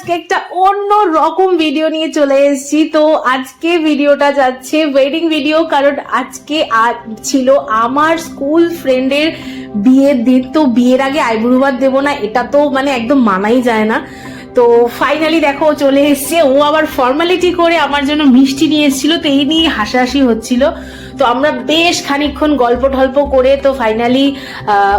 আজকে একটা অন্য রকম ভিডিও নিয়ে চলে এসেছি। তো আজকে ভিডিওটা যাচ্ছে ওয়েডিং ভিডিও, কারণ আজকে ছিল আমার স্কুল ফ্রেন্ডের বিয়ের দিন। তো বিয়ের আগে আইবুড়ো ভাত দেবো না, এটা তো মানে একদম মানাই যায় না। তো ফাইনালি দেখো চলে এসছে। ও আবার ফর্মালিটি করে আমার জন্য মিষ্টি নিয়ে এসেছিল, তো এই নিয়ে হাসাহাসি হচ্ছিল। তো আমরা বেশ খানিকক্ষণ গল্প টল্প করে তো ফাইনালি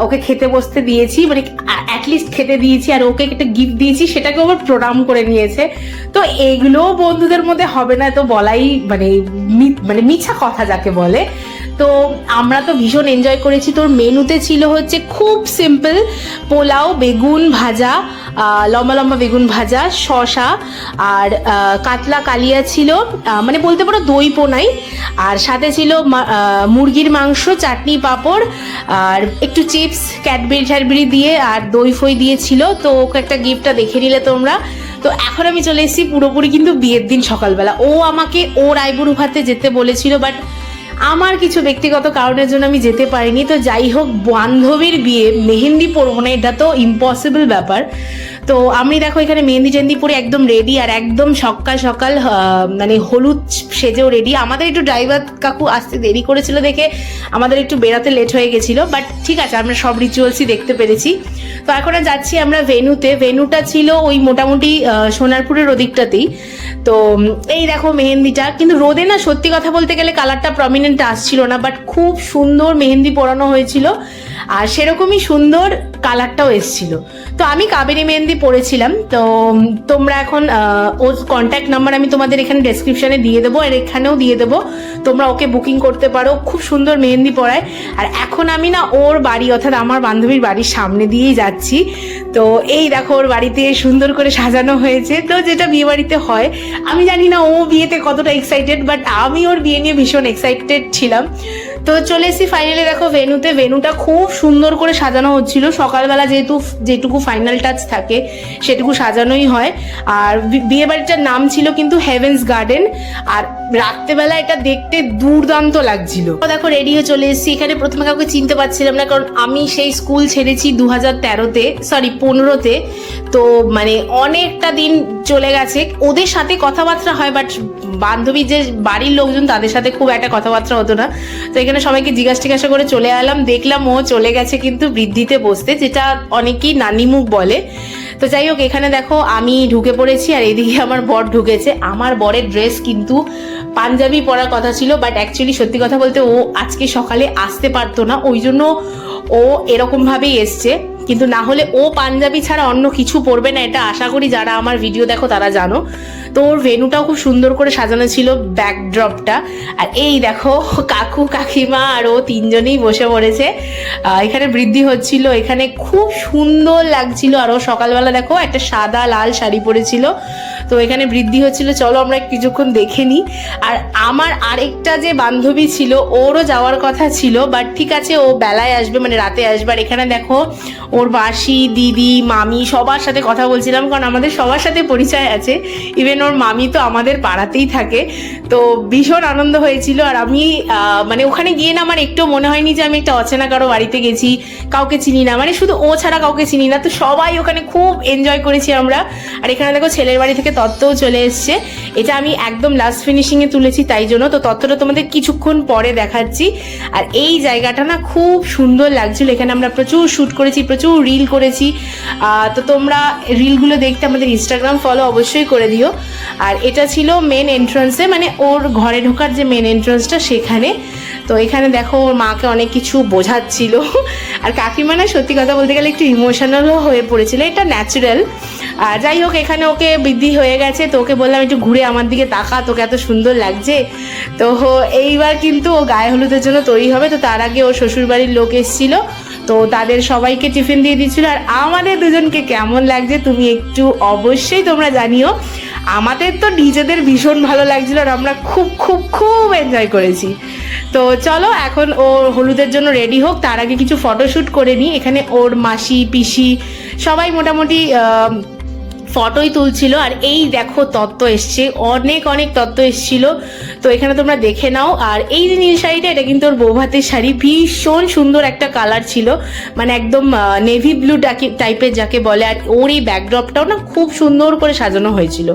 ওকে খেতে বসতে দিয়েছি, মানে অ্যাটলিস্ট খেতে দিয়েছি। আর ওকে একটা গিফট দিয়েছি, সেটাকে আবার প্রণাম করে নিয়েছে। তো এগুলো বন্ধুদের মধ্যে হবে না তো বলাই মানে মিছা কথা যাকে বলে। তো আমরা তো ভীষণ এনজয় করেছি। তোর মেনুতে ছিল হচ্ছে খুব সিম্পল পোলাও, বেগুন ভাজা, লম্বা লম্বা বেগুন ভাজা, শসা, আর কাতলা কালিয়া ছিল, মানে বলতে পারো দই পোনাই। আর সাথে ছিল মুরগির মাংস, চাটনি, পাঁপড়, আর একটু চিপস, ক্যাডবেরি ট্যাডবেরি দিয়ে, আর দই ফই দিয়েছিল। তো ওকে একটা গিফটটা দেখে নিলে তোমরা। তো এখন আমি চলে এসেছি পুরোপুরি কিন্তু বিয়ের দিন সকালবেলা। ও আমাকে ওর আইবুড়ো ভাতে যেতে বলেছিল, বাট আমার কিছু ব্যক্তিগত কারণের জন্য আমি যেতে পারিনি। তো যাই হোক, বান্ধবীর বিয়ে, মেহেন্দি পরবো না এটা তো ইম্পসিবল ব্যাপার। তো আমি দেখো এখানে মেহেন্দি টেন্দি পরে একদম রেডি, আর একদম সকাল সকাল মানে হলুদ সেজেও রেডি। আমাদের একটু ড্রাইভার কাকু আসতে দেরি করেছিল দেখে আমাদের একটু বেরাতে লেট হয়ে গেছিলো, বাট ঠিক আছে, আমরা সব রিচুয়ালসই দেখতে পেরেছি। তো এখন যাচ্ছি আমরা ভেন্যুতে। ভেন্যুটা ছিল ওই মোটামুটি সোনারপুরের ওদিকটাতেই। তো এই দেখো মেহেন্দিটা, কিন্তু রোদে না সত্যি কথা বলতে গেলে কালারটা প্রমিনেন্ট আসছিল না, বাট খুব সুন্দর মেহেন্দি পরানো হয়েছিল, আর সেরকমই সুন্দর কালারটাও এসছিল। তো আমি কাবেরি মেহেন্দি পরেছিলাম। তো তোমরা এখন ওর কন্ট্যাক্ট নাম্বার আমি তোমাদের এখানে ডেসক্রিপশনে দিয়ে দেবো, আর এখানেও দিয়ে দেবো, তোমরা ওকে বুকিং করতে পারো। খুব সুন্দর মেহেন্দি পরায়। আর এখন আমি না ওর বাড়ি অর্থাৎ আমার বান্ধবীর বাড়ির সামনে দিয়েই যাচ্ছি। তো এই দেখো ওর বাড়িতে সুন্দর করে সাজানো হয়েছে, তো যেটা বিয়ে বাড়িতে হয়। আমি জানি না ও বিয়েতে কতটা এক্সাইটেড, বাট আমি ওর বিয়ে নিয়ে ভীষণ এক্সাইটেড ছিলাম। তো চলে এসেছি ফাইনালি দেখো ভেন্যুতে। ভেন্যুটা খুব সুন্দর করে সাজানো হচ্ছিল। সকালবেলা যেটুকু ফাইনাল টাচ থাকে সেটুকু সাজানোই হয়। আর বিয়ে বাড়িটার নাম ছিল কিন্তু হেভেন্স গার্ডেন। আর রাত্রেবেলা এটা দেখতে দুর্দান্ত লাগছিল। দেখো রেডি হয়ে চলে এসেছি। এখানে প্রথমে কাউকে চিনতে পারছিলাম না, কারণ আমি সেই স্কুল ছেড়েছি 2015-তে। তো মানে অনেকটা দিন চলে গেছে। ওদের সাথে কথাবার্তা হয়, বাট বান্ধবীর যে বাড়ির লোকজন তাদের সাথে খুব একটা কথাবার্তা হতো না। তো এখানে সবাইকে জিজ্ঞাসা করে চলে এলাম। দেখলাম ও চলে গেছে কিন্তু বৃদ্ধিতে বসতে, যেটা অনেকেই নানিমুখ বলে। তো যাই হোক, এখানে দেখো আমি ঢুকে পড়েছি, আর এদিকে আমার বর ঢুকেছে। আমার বরের ড্রেস কিন্তু পাঞ্জাবি পরার কথা ছিল, বাট অ্যাকচুয়ালি সত্যি কথা বলতে ও আজকে সকালে আসতে পারতো না, ওই জন্য ও এরকম ভাবেই এসছে। কিন্তু না হলে ও পাঞ্জাবি ছাড়া অন্য কিছু পরবে না, এটা আশা করি যারা আমার ভিডিও দেখো তারা জানো। তো ওর ভেন্যুটাও খুব সুন্দর করে সাজানো ছিল, ব্যাকড্রপটা। আর এই দেখো কাকু কাকিমা আর ও তিনজনেই বসে পড়েছে। এখানে বৃদ্ধি হচ্ছিল, এখানে খুব সুন্দর লাগছিল। আর ও সকালবেলা দেখো একটা সাদা লাল শাড়ি পরেছিল। তো এখানে বৃদ্ধি হচ্ছিল, চলো আমরা কিছুক্ষণ দেখে নিই। আর আমার আরেকটা যে বান্ধবী ছিল ওরও যাওয়ার কথা ছিল, বাট ঠিক আছে ও বেলায় আসবে, মানে রাতে আসবে। আর এখানে দেখো ওর মাসি, দিদি, মামি সবার সাথে কথা বলছিলাম, কারণ আমাদের সবার সাথে পরিচয় আছে। ইভেন ওর মামি তো আমাদের পাড়াতেই থাকে। তো ভীষণ আনন্দ হয়েছিল। আর আমি মানে ওখানে গিয়ে না আমার একটু মনে হয়নি যে আমি একটা অচেনা কারো বাড়িতে গেছি, কাউকে চিনি না, মানে শুধু ও ছাড়া কাউকে চিনি না। তো সবাই ওখানে খুব এনজয় করেছি আমরা। আর এখানে দেখো ছেলের বাড়ি থেকে তত্ত্বও চলে এসছে। এটা আমি একদম লাস্ট ফিনিশিংয়ে তুলেছি, তাই জন্য তো তত্ত্বটা তোমাদের কিছুক্ষণ পরে দেখাচ্ছি। আর এই জায়গাটা না খুব সুন্দর লাগছিল। এখানে আমরা প্রচুর শ্যুট করেছি, প্রচুর রিল করেছি। তো তোমরা রিলগুলো দেখতে আমাদের ইনস্টাগ্রাম ফলো অবশ্যই করে দিও। আর এটা ছিল মেন এন্ট্রান্সে, মানে ওর ঘরে ঢোকার যে মেন এন্ট্রান্সটা সেখানে। তো এখানে দেখো ওর মাকে অনেক কিছু বোঝাচ্ছিল। আর কাকিমা না সত্যি কথা বলতে গেলে একটু ইমোশনালও হয়ে পড়েছিল, এটা ন্যাচারাল। আর যাই হোক, এখানে ওকে বৃদ্ধি হয়ে গেছে, তো ওকে বললাম একটু ঘুরে আমার দিকে তাকা, তোকে এত সুন্দর লাগছে। তো এইবার কিন্তু ও গায়ে হলুদের জন্য তৈরি হবে। তো তার আগে ওর শ্বশুরবাড়ির লোক এসেছিল, তো তাদের সবাইকে টিফিন দিয়ে দিচ্ছিল। আর আমাদের দুজনকে কেমন লাগছে তুমি একটু অবশ্যই তোমরা জানিও। আমাদের তো নিজেদের ভীষণ ভালো লাগছিল, আর আমরা খুব খুব খুব এনজয় করেছি। তো চলো এখন ও হলুদের জন্য রেডি হোক, তার আগে কিছু ফটোশ্যুট করে নিই। এখানে ওর মাসি, পিসি সবাই মোটামুটি ফটোই তুলছিল। আর এই দেখো তত্ত্ব এসছে, অনেক অনেক তত্ত্ব এসছিল, তো এখানে তোমরা দেখে নাও। আর এই যে নীল শাড়িটা, এটা কিন্তু ওর বৌভাতের শাড়ি, ভীষণ সুন্দর একটা কালার ছিল, মানে একদম নেভি ব্লু টাইপের যাকে বলে। আর ওর এই ব্যাকড্রপটাও না খুব সুন্দর করে সাজানো হয়েছিল।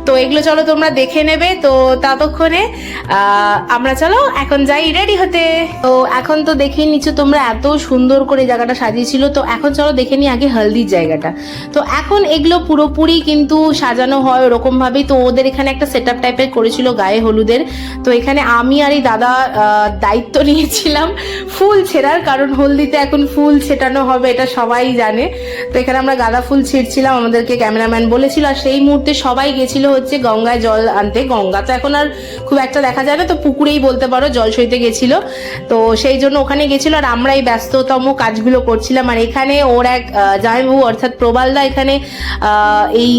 তো এগুলো চলো তোমরা দেখে নেবে। তো ততক্ষণে আমরা চলো এখন যাই রেডি হতে। তো এখন তো দেখে নিচ্ছো তোমরা এত সুন্দর করে জায়গাটা সাজিয়েছিল। তো এখন চলো দেখে নিই আগে হলদির জায়গাটা। তো এখন এগুলো পুরোপুরি কিন্তু সাজানো হয় ওরকম ভাবেই। তো ওদের এখানে একটা সেট আপ টাইপের করেছিল গায়ে হলুদের। তো এখানে আমি আর এই দাদা দায়িত্ব নিয়েছিলাম ফুল ছেঁড়ার, কারণ হলদিতে এখন ফুল ছেটানো হবে, এটা সবাই জানে। তো এখানে আমরা গাঁদা ফুল ছিঁড়ছিলাম, আমাদেরকে ক্যামেরাম্যান বলেছিল। আর সেই মুহূর্তে সবাই গেছিল হচ্ছে গঙ্গায় জল আনতে। গঙ্গা তো এখন আর খুব একটা দেখা যায় না, তো পুকুরেই বলতে পারো, জল সইতে গেছিল। তো সেই জন্য ওখানে গেছিল, আর আমরা এই ব্যস্ততম কাজগুলো করছিলাম। আর এখানে ওর এক জামাইবাবু অর্থাৎ প্রবালদা এখানে এই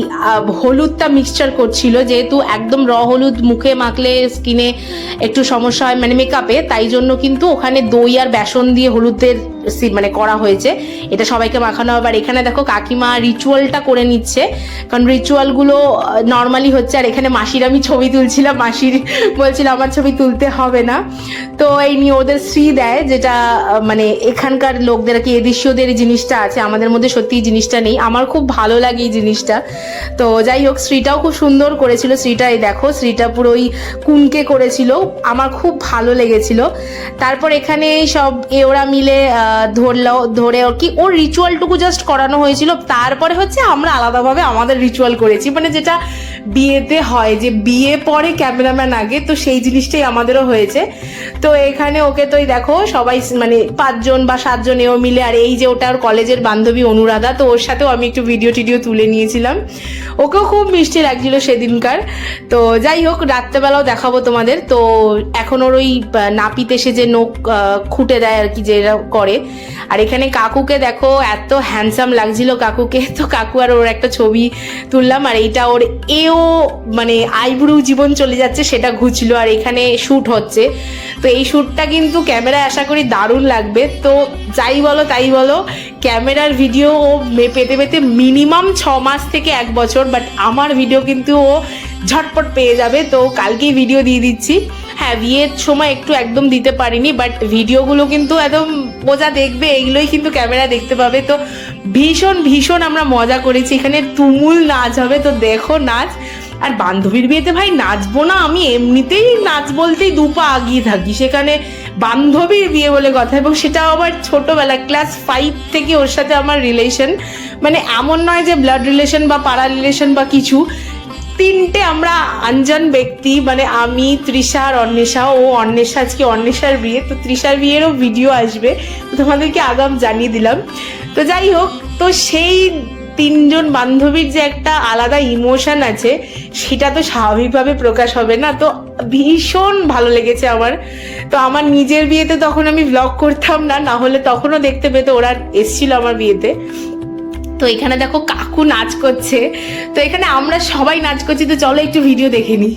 হলুদটা মিক্সচার করছিল, যেহেতু একদম র হলুদ মুখে মাখলে স্কিনে একটু সমস্যা হয়, মানে মেকআপে, তাই জন্য কিন্তু ওখানে দই আর বেসন দিয়ে হলুদের মানে করা হয়েছে, এটা সবাইকে মাখানো হবে। আর এখানে দেখো কাকিমা রিচুয়ালটা করে নিচ্ছে, কারণ রিচুয়ালগুলো নর্মালি হচ্ছে। আর এখানে মাসির আমি ছবি তুলছিলাম, মাসির বলছিল আমার ছবি তুলতে হবে না। তো এই নিয়ে ওদের শ্রী দেয়, যেটা মানে এখানকার লোকদের আর কি এদেশীয়দের এই জিনিসটা আছে, আমাদের মধ্যে সত্যি এই জিনিসটা নেই। আমার খুব ভালো লাগে এই জিনিসটা। তো যাই হোক, শ্রীটাও খুব সুন্দর করেছিল। শ্রীটা এই দেখো, শ্রীটা পুরো ওই কুনকে করেছিল, আমার খুব ভালো লেগেছিল। তারপর এখানে সব ওরা মিলে ধরে আর কি ওর রিচুয়ালটুকু জাস্ট করানো হয়েছিল। তারপরে হচ্ছে আমরা আলাদাভাবে আমাদের রিচুয়াল করেছি, মানে যেটা বিয়েতে হয়, যে বিয়ে পরে ক্যামেরাম্যান আগে, তো সেই জিনিসটাই আমাদেরও হয়েছে। তো এখানে ওকে তো দেখো সবাই মানে 5 জন বা 7 জন এও মিলে। আর এই যে ওটা ওর কলেজের বান্ধবী অনুরাধা, তো ওর সাথেও আমি একটু ভিডিও টিডিও তুলে নিয়েছিলাম, ওকেও খুব মিষ্টি লাগছিল সেদিনকার। তো যাই হোক, রাত্রেবেলাও দেখাবো তোমাদের। তো এখন ওর ওই নাপিতে এসে যে নখ খুঁটে দেয় আর কি, যেটা করে। আর এখানে কাকুকে দেখো, এত হ্যান্ডসাম লাগছিল কাকুকে। তো কাকু আর ওর একটা ছবি তুললাম। আর এইটা ওর এও মানে আইব্রু জীবন চলে যাচ্ছে, সেটা ঘুচলো। আর এখানে শ্যুট হচ্ছে, তো এই শ্যুটটা কিন্তু ক্যামেরায় আশা করি দারুণ লাগবে। তো যাই বলো তাই বলো, ক্যামেরার ভিডিও ও পেতে পেতে মিনিমাম 6 মাস থেকে 1 বছর, বাট আমার ভিডিও কিন্তু ও ঝটপট পেয়ে যাবে। তো কালকেই ভিডিও দিয়ে দিচ্ছি। হ্যাঁ, বিয়ের সময় একটু একদম দিতে পারিনি, বাট ভিডিওগুলো কিন্তু একদম বোঝা দেখবে, এইগুলোই কিন্তু ক্যামেরা দেখতে পাবে। তো ভীষণ ভীষণ আমরা মজা করেছি, এখানে তুমুল নাচ হবে, তো দেখো নাচ। আর বান্ধবীর বিয়েতে ভাই নাচবো না, আমি এমনিতেই নাচ বলতেই 2 পা আগিয়ে থাকি, সেখানে বান্ধবীর বিয়ে বলে কথা, এবং সেটাও আবার ছোটবেলা ক্লাস 5 থেকে ওর সাথে আমার রিলেশন, মানে এমন নয় যে ব্লাড রিলেশন বা পাড়া রিলেশন বা কিছু। 3টে আমরা আনজান ব্যক্তি, মানে আমি, তৃষা আর অন্বেষা। ও অন্বেষা, আজকে অন্বেষার বিয়ে, তো তৃষার বিয়েরও ভিডিও আসবে, তোমাদেরকে আগাম জানিয়ে দিলাম। তো যাই হোক, তো সেই 3 জন বান্ধবীর যে একটা আলাদা ইমোশন আছে, সেটা তো স্বাভাবিকভাবে প্রকাশ হবে না। তো ভীষণ ভালো লেগেছে আমার। তো আমার নিজের বিয়েতে তখন আমি ব্লগ করতাম না, না হলে তখনও দেখতে পেতো, ওরা এসছিল আমার বিয়েতে। তো এখানে দেখো কাকু নাচ করছে, তো এখানে আমরা সবাই নাচ করছি। তো চলো একটু ভিডিও দেখে নিই।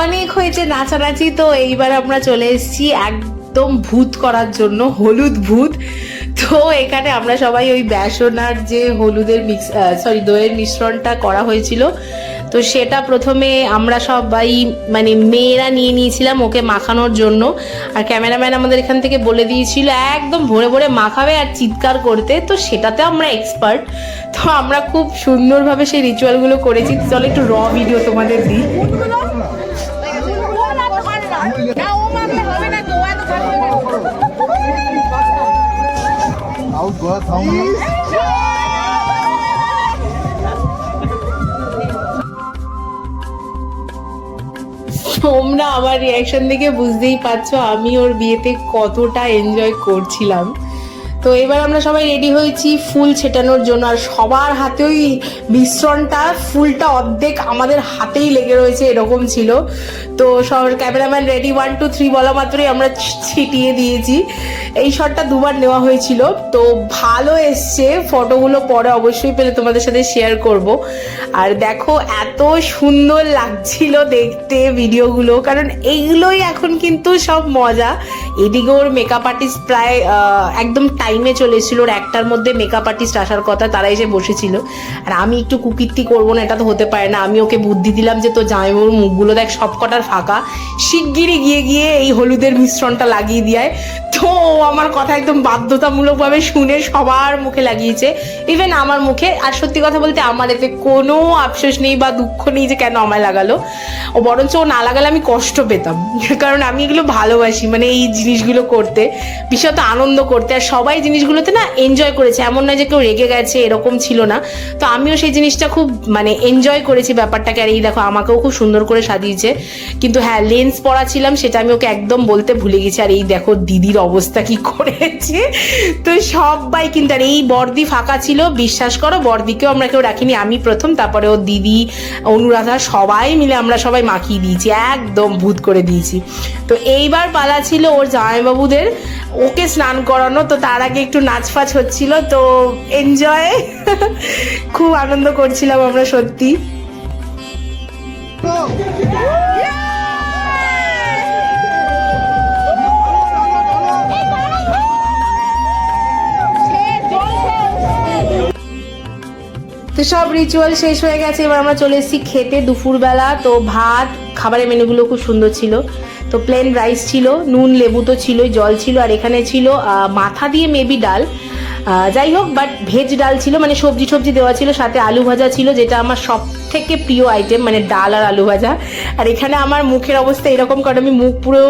অনেক হয়েছে নাচানাচি, তো এইবার আমরা চলে এসেছি একদম ভূত করার জন্য, হলুদ ভূত। তো এখানে আমরা সবাই ওই বেসন আর যে হলুদের দইয়ের মিশ্রণটা করা হয়েছিল, তো সেটা প্রথমে আমরা সবাই মানে মেয়েরা নিয়ে নিয়েছিলাম ওকে মাখানোর জন্য। আর ক্যামেরাম্যান আমাদের এখান থেকে বলে দিয়েছিল একদম ভরে ভরে মাখাবে আর চিৎকার করতে, তো সেটাতে আমরা এক্সপার্ট। তো আমরা খুব সুন্দরভাবে সেই রিচুয়ালগুলো করেছি। চলো একটু র ভিডিও তোমাদের দিই। তোমরা আমার রিয়াকশন দেখে বুঝতেই পারছো আমি ওর বিয়েতে কতটা এনজয় করছিলাম। তো এবার আমরা সবাই রেডি হয়েছি ফুল ছেটানোর জন্য, আর সবার হাতে ওই মিশ্রণটা ফুলটা অর্ধেক আমাদের হাতেই লেগে রয়েছে এরকম ছিল। তো সব ক্যামেরাম্যান রেডি 1 2 3 বলা মাত্রই আমরা ছিটিয়ে দিয়েছি। এই শটটা দুবার নেওয়া হয়েছিল, তো ভালো এসছে। ফটোগুলো পরে অবশ্যই পেলে তোমাদের সাথে শেয়ার করব। আর দেখো এত সুন্দর লাগছিল দেখতে ভিডিওগুলো, কারণ এইগুলোই এখন কিন্তু সব মজা। এদিকে ওর মেকআপ আর্টিস্ট প্রায় একদম টাইমে চলে এসেছিল, ওর একটার মধ্যে মেকআপ আর্টিস্ট আসার কথা, তারা এসে বসেছিল। আর আমি একটু কুকীর্তি করবো না, এটা তো হতে পারে না। আমি ওকে বুদ্ধি দিলাম যে তো জামাইবাবুর মুখগুলো দেখ সব কটার ফাঁকা, শিগগিরই গিয়ে এই হলুদের মিশ্রণটা লাগিয়ে দিয়ে। তো আমার কথা একদম বাধ্যতামূলকভাবে শুনে সবার মুখে লাগিয়েছে, ইভেন আমার মুখে। আর সত্যি কথা বলতে আমার এতে কোনো আফসোস নেই বা দুঃখ নেই যে কেন আমায় লাগালো। ও বরঞ্চ ও না লাগালে আমি কষ্ট পেতাম, কারণ আমি এগুলো ভালোবাসি, মানে এই জিনিসগুলো করতে, বিশেষত আনন্দ করতে। আর সবাই জিনিসগুলোতে না এনজয় করেছে, এমন নয় যে কেউ রেগে গেছে, এরকম ছিল না। তো আমিও সেই জিনিসটা খুব মানে এনজয় করেছি ব্যাপারটাকে। আর এই দেখো আমাকেও খুব সুন্দর করে সাজিয়েছে। কিন্তু হ্যাঁ, লেন্স পরা ছিলাম সেটা আমি ওকে একদম বলতে ভুলে গেছি। আর এই দেখো দিদির অবস্থা কি করেছে। তো সবাই কিন্তু, আর এই বর্দি ফাঁকা ছিল, বিশ্বাস করো বর্দিকেও আমরা কেউ রাখিনি, আমি প্রথম, তারপরে ও দিদি, অনুরাধা, সবাই মিলে আমরা সবাই মাখিয়ে দিয়েছি, একদম ভূত করে দিয়েছি। তো এইবার পালা ছিল ওর জামাইবাবুদের, ওকে স্নান করানো। তো তার আগে একটু নাচ ফাচ হচ্ছিল, তো এনজয় খুব আনন্দ করছিলাম আমরা সত্যি। তো সব রিচুয়াল শেষ হয়ে গেছে, এবার আমরা চলে এসেছি খেতে দুপুরবেলা। তো ভাত, খাবারের মেনুগুলো খুব সুন্দর ছিল। তো প্লেন রাইস ছিল, নুন লেবু তো ছিলই, জল ছিল, আর এখানে ছিল মাথা দিয়ে মেবি ডাল, যাই হোক, বাট ভেজ ডাল ছিল, মানে সবজি দেওয়া ছিল, সাথে আলু ভাজা ছিল, যেটা আমার সব থেকে প্রিয় আইটেম, মানে ডাল আর আলু ভাজা। আর এখানে আমার মুখের অবস্থা এরকম, কারণ আমি মুখ পুরো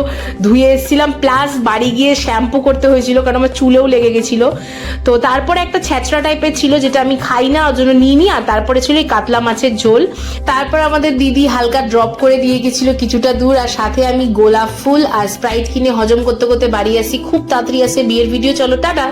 ধুয়ে এসেছিলাম, প্লাস বাড়ি গিয়ে শ্যাম্পু করতে হয়েছিল, কারণ আমার চুলেও লেগে গেছিলো। তো তারপরে একটা ছ্যাঁচড়া টাইপের ছিল, যেটা আমি খাই না, ওর জন্য নিই নি। আর তারপরে ছিল এই কাতলা মাছের ঝোল। তারপর আমাদের দিদি হালকা ড্রপ করে দিয়ে গেছিল কিছুটা দূর, আর সাথে আমি গোলাপ ফুল আর স্প্রাইট কিনে হজম করতে করতে বাড়ি আসি। খুব তাড়াতাড়ি আসে বিয়ের ভিডিও, চলো টাটা।